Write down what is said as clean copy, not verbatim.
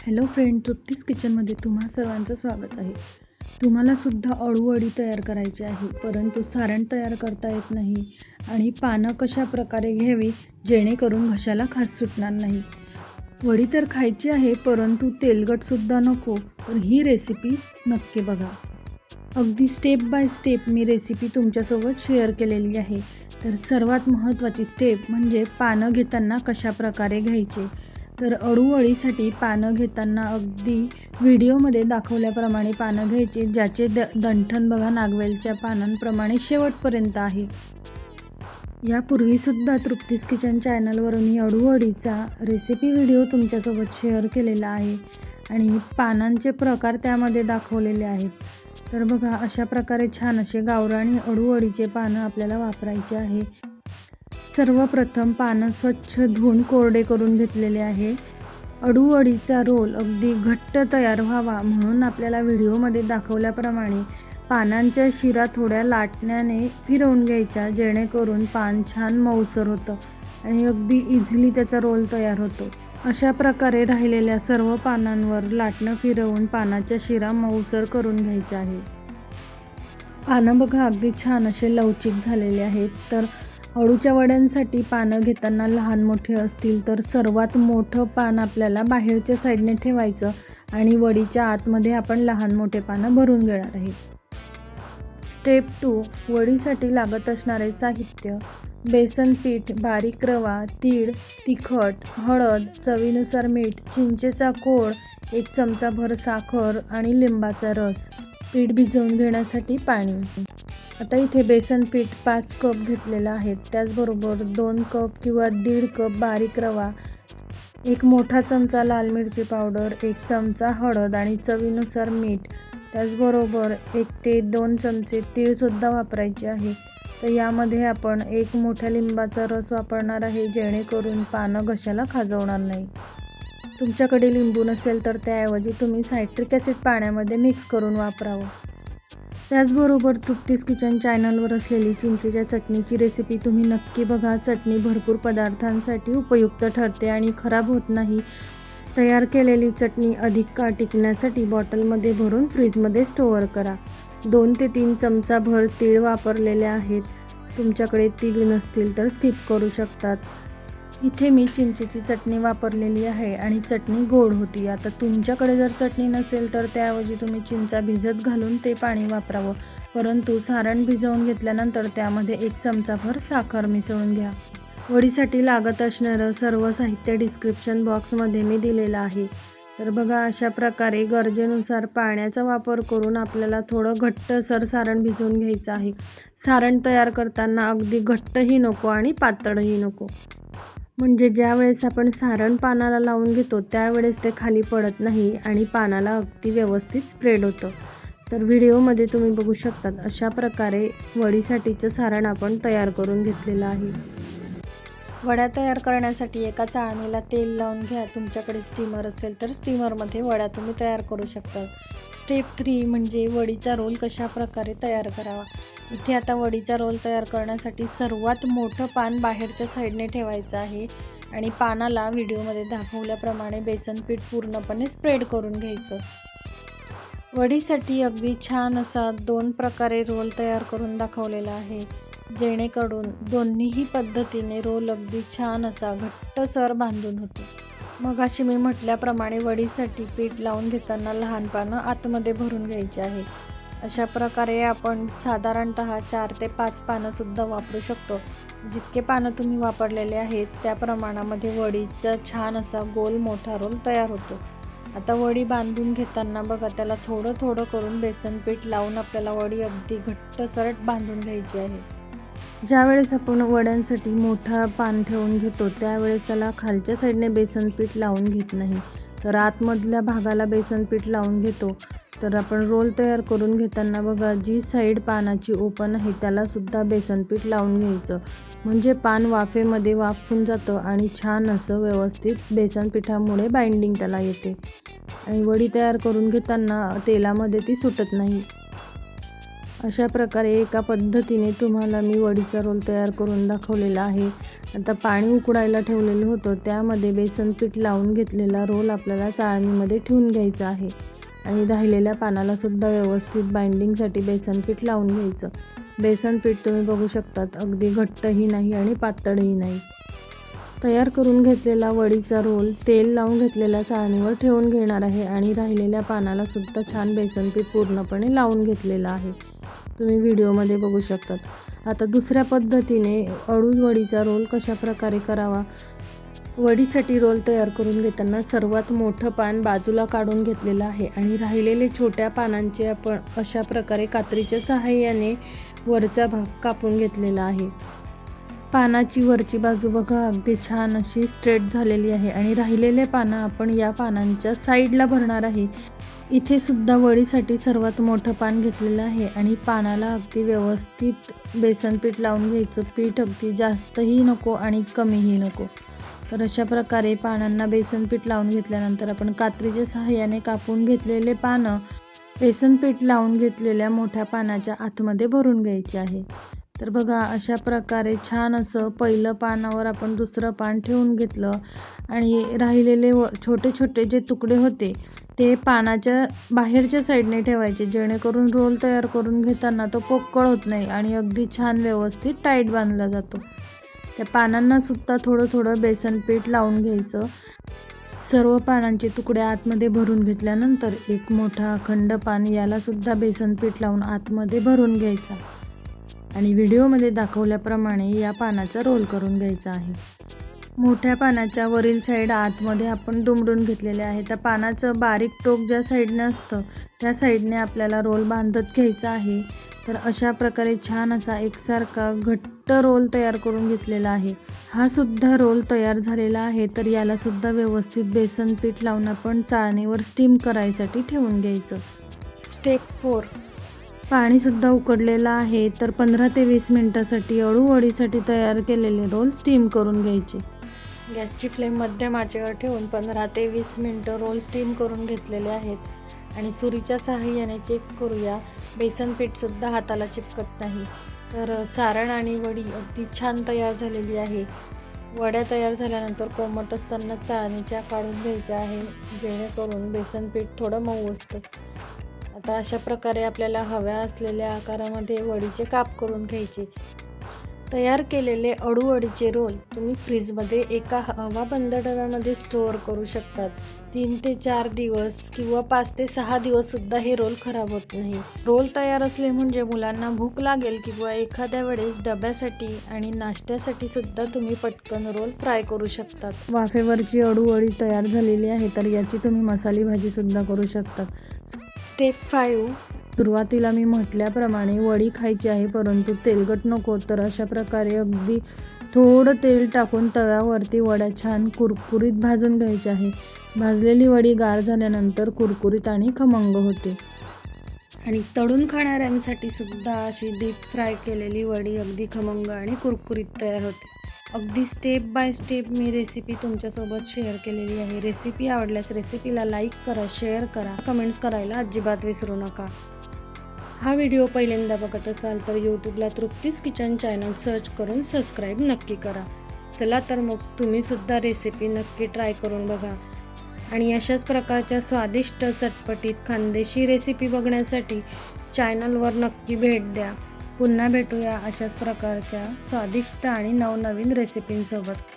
Hello friend, Trupti's किचनमध्ये तुम्हा सर्वांचं स्वागत आहे. तुम्हाला सुद्धा अळूवडी तयार करायची आहे, परंतु सारण तयार करता येत नाही आणि पानं कशा प्रकारे घ्यावी जेणेकरून घशाला खास सुटणार नाही. वडी तर खायची आहे, परंतु तेलकटसुद्धा नको. तर ही रेसिपी नक्की बघा. अगदी step by step me recipe तुमच्यासोबत शेअर केलेली आहे. तर सर्वात महत्त्वाची स्टेप म्हणजे पानं घेताना कशा प्रकारे घ्यायचे. तर अळूवडीसाठी पानं घेताना अगदी व्हिडिओमध्ये दाखवल्याप्रमाणे पानं घ्यायची, ज्याचे दंठन बघा नागवेलच्या पानांप्रमाणे शेवटपर्यंत आहे. यापूर्वीसुद्धा तृप्तीज किचन चॅनलवरून मी अळूवडीचा रेसिपी व्हिडिओ तुमच्यासोबत शेअर केलेला आहे आणि पानांचे प्रकार त्यामध्ये दाखवलेले आहेत. तर बघा, अशा प्रकारे छान असे गावरानी अळूवडीचे पानं आपल्याला वापरायचे आहे. सर्वप्रथम पानं स्वच्छ धुवून कोरडे करून घेतलेले आहे. अळूवडीचा रोल अगदी घट्ट तयार व्हावा म्हणून आपल्याला व्हिडिओमध्ये दाखवल्याप्रमाणे पानांच्या शिरा थोड्या लाटण्याने फिरवून घ्यायच्या, जेणेकरून पान छान मऊसर होतं आणि अगदी इझिली त्याचा रोल तयार होतो. अशा प्रकारे राहिलेल्या सर्व पानांवर लाटणं फिरवून पानाच्या शिरा मऊसर करून घ्यायच्या आहे. पानं बघा अगदी छान असे लवचिक झालेले आहेत. तर अळूच्या वड्यांसाठी पानं घेताना लहान मोठे असतील तर सर्वात मोठं पान आपल्याला बाहेरच्या साईडने ठेवायचं आणि वडीच्या आतमध्ये आपण लहान मोठे पानं भरून घेणार आहे. स्टेप 2, वडीसाठी लागत असणारे साहित्य: बेसन पीठ, बारीक रवा, तीळ, तिखट, हळद, चवीनुसार मीठ, चिंचेचा कोळ, 1 चमचाभर साखर आणि लिंबाचा रस. पीठ भिजवून घेण्यासाठी पाणी. आता इथे बेसन पीठ 5 कप घेतलेलं आहे. त्याचबरोबर 2 कप किंवा 1.5 कप बारीक रवा, 1 मोठा चमचा लाल मिरची पावडर, 1 चमचा हळद आणि चवीनुसार मीठ. त्याचबरोबर 1 ते 2 चमचे तीळसुद्धा वापरायचे आहे. तर यामध्ये आपण 1 मोठ्या लिंबाचा रस वापरणार आहे, जेणेकरून पानं घशाला खाजवणार नाही. तुमच्याकडे लिंबू नसेल तर त्याऐवजी तुम्ही सायट्रिक ॲसिड पाण्यामध्ये मिक्स करून वापरावं. त्याचबरोबर तृप्तीज किचन चॅनलवर असलेली चिंचेच्या चटणीची रेसिपी तुम्ही नक्की बघा. चटणी भरपूर पदार्थांसाठी उपयुक्त ठरते आणि खराब होत नाही. तयार केलेली चटणी अधिक काळ टिकण्यासाठी बॉटलमध्ये भरून फ्रीजमध्ये स्टोअर करा. 2 ते 3 चमचाभर तीळ वापरलेले आहेत. तुमच्याकडे तीळ नसतील तर स्किप करू शकतात. इथे मी चिंचेची चटणी वापरलेली आहे आणि चटणी गोड होती. आता तुमच्याकडे जर चटणी नसेल तर त्याऐवजी तुम्ही चिंचा भिजत घालून ते पाणी वापरावं, परंतु सारण भिजवून घेतल्यानंतर त्यामध्ये 1 चमचाभर साखर मिसळून घ्या. वडीसाठी लागत असणारं सर्व साहित्य डिस्क्रिप्शन बॉक्समध्ये मी दिलेलं आहे. तर बघा, अशा प्रकारे गरजेनुसार पाण्याचा वापर करून आपल्याला थोडं घट्टसर सारण भिजवून घ्यायचं आहे. सारण तयार करताना अगदी घट्टही नको आणि पातळही नको, म्हणजे ज्या वेळेस आपण सारण पानाला लावून घेतो त्यावेळेस ते खाली पडत नाही आणि पानाला अगदी व्यवस्थित स्प्रेड होतं. तर व्हिडिओमध्ये तुम्ही बघू शकतात अशा प्रकारे वडीसाठीचं सारण आपण तयार करून घेतलेलं आहे. वड्या तयार करण्यासाठी एका चाळणीला तेल लावून घ्या. तुमच्याकडे स्टीमर असेल तर स्टीमरमध्ये वड्या तुम्ही तयार करू शकता. स्टेप 3 म्हणजे वडीचा रोल कशा प्रकारे तयार करावा. इथे आता वडीचा रोल तयार करण्यासाठी सर्वात मोठं पान बाहेरच्या साईडने ठेवायचं आहे आणि पानाला व्हिडिओमध्ये दाखवल्याप्रमाणे बेसन पीठ पूर्णपणे स्प्रेड करून घ्यायचं. वडीसाठी अगदी छान असा 2 प्रकारे रोल तयार करून दाखवलेला आहे, जेणेकरून दोन्हीही पद्धतीने रोल अगदी छान असा घट्टसर बांधून होतो. मग अशी मी म्हटल्याप्रमाणे वडीसाठी पीठ लावून घेताना लहान पानं आतमध्ये भरून घ्यायची आहे. अशा प्रकारे आपण साधारणतः 4 ते 5 पानंसुद्धा वापरू शकतो. जितके पानं तुम्ही वापरलेले आहेत त्या प्रमाणामध्ये वडीचा छान असा गोल मोठा रोल तयार होतो. आता वडी बांधून घेताना बघा, त्याला थोडं थोडं करून बेसन पीठ लावून आपल्याला वडी अगदी घट्टसर बांधून घ्यायची आहे. ज्यावेळेस आपण वड्यांसाठी मोठा पान ठेवून घेतो त्यावेळेस त्याला खालच्या साईडने बेसन पीठ लावून घेत नाही, तर आतमधल्या भागाला बेसन पीठ लावून घेतो. तर आपण रोल तयार करून घेताना बघा, जी साईड पानाची ओपन आहे त्यालासुद्धा बेसन पीठ लावून घ्यायचं, म्हणजे पान वाफेमध्ये वाफून जातं आणि छान असं व्यवस्थित बेसन पिठामुळे बाइंडिंग त्याला येते आणि वडी तयार करून घेताना तेलामध्ये ती सुटत नाही. अशा प्रकारे एका पद्धतीने तुम्हाला मी वडीचा रोल तयार करून दाखवलेला आहे. आता पाणी उकडायला ठेवलेलं होतं, त्यामध्ये बेसन पीठ लावून घेतलेला रोल आपल्याला चाळणीमध्ये ठेवून घ्यायचा आहे आणि राहिलेल्या पानाला सुद्धा व्यवस्थित बाइंडिंगसाठी बेसन पीठ लावून घ्यायचं. बेसन पीठ तुम्ही बघू शकतात, अगदी घट्टही नाही आणि पातळही नाही. तयार करून घेतलेला वडीचा रोल तेल लावून घेतलेल्या चाळणीवर ठेवून घेणार आहे आणि राहिलेल्या पानाला सुद्धा छान बेसन पीठ पूर्णपणे लावून घेतलेलं आहे. तुम्ही व्हिडिओमध्ये बघू शकतात. आता दुसऱ्या पद्धतीने अळूच वडीचा रोल कशा प्रकारे करावा. वडीसाठी रोल तयार करून घेताना सर्वात मोठं पान बाजूला काढून घेतलेलं आहे आणि राहिलेले छोट्या पानांचे आपण अशा प्रकारे कात्रीच्या सहाय्याने वरचा भाग कापून घेतलेला आहे. पानाची वरची बाजू बघा, अगदी छान अशी स्ट्रेट झालेली आहे आणि राहिलेले पानं आपण या पानांच्या साईडला भरणार आहे. इथे सुद्धा वडीसाठी सर्वात मोठं पान घेतलेलं आहे आणि पानाला अगदी व्यवस्थित बेसन पीठ लावून घ्यायचं. पीठ अगदी जास्तही नको आणि कमीही नको. तर अशा प्रकारे पानांना बेसन पीठ लावून घेतल्यानंतर आपण कात्रीच्या सहाय्याने कापून घेतलेले पानं बेसन पीठ लावून घेतलेल्या मोठ्या पानाच्या आतमध्ये भरून घ्यायचे आहे. तर बघा, अशा प्रकारे छान असं पहिलं पानावर आपण दुसरं पान ठेवून घेतलं आणि राहिलेले छोटे छोटे जे तुकडे होते ते पानाच्या बाहेरच्या साईडने ठेवायचे, जेणेकरून रोल तयार करून घेताना तो पोकळ होत नाही आणि अगदी छान व्यवस्थित टाईट बांधला जातो. त्या पानांना सुद्धा थोडं थोडं बेसन पीठ लावून घ्यायचं. सर्व पानांचे तुकडे आतमध्ये भरून घेतल्यानंतर एक मोठा अखंड पान याला सुद्धा बेसन पीठ लावून आतमध्ये भरून घ्यायचा आणि व्हिडिओमध्ये दाखवल्याप्रमाणे या पानाचा रोल करून घ्यायचा आहे. मोठ्या पानाच्या वरील साईड आतमध्ये आपण दुमडून घेतलेले आहे. त्या पानाचं बारीक टोक ज्या साईडने असतं त्या साईडने आपल्याला रोल बांधत घ्यायचा आहे. तर अशा प्रकारे छान असा एकसारखा घट्ट रोल तयार करून घेतलेला आहे. हा सुद्धा रोल तयार झालेला आहे. तर याला सुद्धा व्यवस्थित बेसन पीठ लावून आपण चाळणीवर स्टीम करायसाठी ठेवून घ्यायचं. स्टेप 4, पाणीसुद्धा उकडलेलं आहे. तर 15 ते 20 मिनटासाठी अळूवडीसाठी तयार केलेले रोल स्टीम करून घ्यायचे. गॅसची फ्लेम मध्यम आचेवर ठेवून 15 ते 20 मिनटं रोल स्टीम करून घेतलेले आहेत आणि सुरीच्या सहाय्याने चेक करूया, बेसन पीठसुद्धा हाताला चिपकत नाही. तर सारण आणि वडी अगदी छान तयार झालेली आहे. वड्या तयार झाल्यानंतर कोमट असताना चाळणीच्या काढून घ्यायच्या आहे, जेणेकरून बेसन पीठ थोडं मऊ असतं. आता अशा प्रकारे आपल्याला हव्या असलेल्या आकारामध्ये वडीचे काप करून घ्यायचे. तयार केलेले अळूवडीचे रोल तुम्ही फ्रीजमध्ये एका हवाबंद डब्यामध्ये स्टोअर करू शकतात. 3 ते 4 दिवस किंवा 5 ते 6 दिवससुद्धा हे रोल खराब होत नाही. रोल तयार असले म्हणजे मुलांना भूक लागेल किंवा एखाद्या वेळेस डब्यासाठी आणि नाश्त्यासाठी सुद्धा तुम्ही पटकन रोल फ्राय करू शकतात. वाफेवरची अळूवडी तयार झालेली आहे. तर याची तुम्ही मसाली भाजीसुद्धा करू शकतात. स्टेप 5, सुरुवातीला मी म्हटल्याप्रमाणे वडी खायची आहे, परंतु तेलकट नको. तर अशा प्रकारे अगदी थोडं तेल टाकून तव्यावरती वड्या छान कुरकुरीत भाजून घ्यायच्या आहे. भाजलेली वडी गार झाल्यानंतर कुरकुरीत आणि खमंग होते आणि तळून खाणाऱ्यांसाठी सुद्धा अशी डीप फ्राय केलेली वडी अगदी खमंग आणि कुरकुरीत तयार होते. अगदी step by step me recipe तुमच्यासोबत शेअर केलेली आहे. रेसिपी आवडल्यास रेसिपीला लाईक करा, शेअर करा, कमेंट्स करायला अजिबात विसरू नका. हा व्हिडिओ पहिल्यांदा बघत असाल तर यूट्यूबला तृप्तीज किचन चॅनल सर्च करून सबस्क्राईब नक्की करा. चला तर मग तुम्हीसुद्धा रेसिपी नक्की ट्राय करून बघा आणि अशाच प्रकारच्या स्वादिष्ट चटपटीत खानदेशी रेसिपी बघण्यासाठी चॅनलवर नक्की भेट द्या. पुन्हा भेटूया अशाच प्रकारच्या स्वादिष्ट आणि नवनवीन रेसिपींसोबत.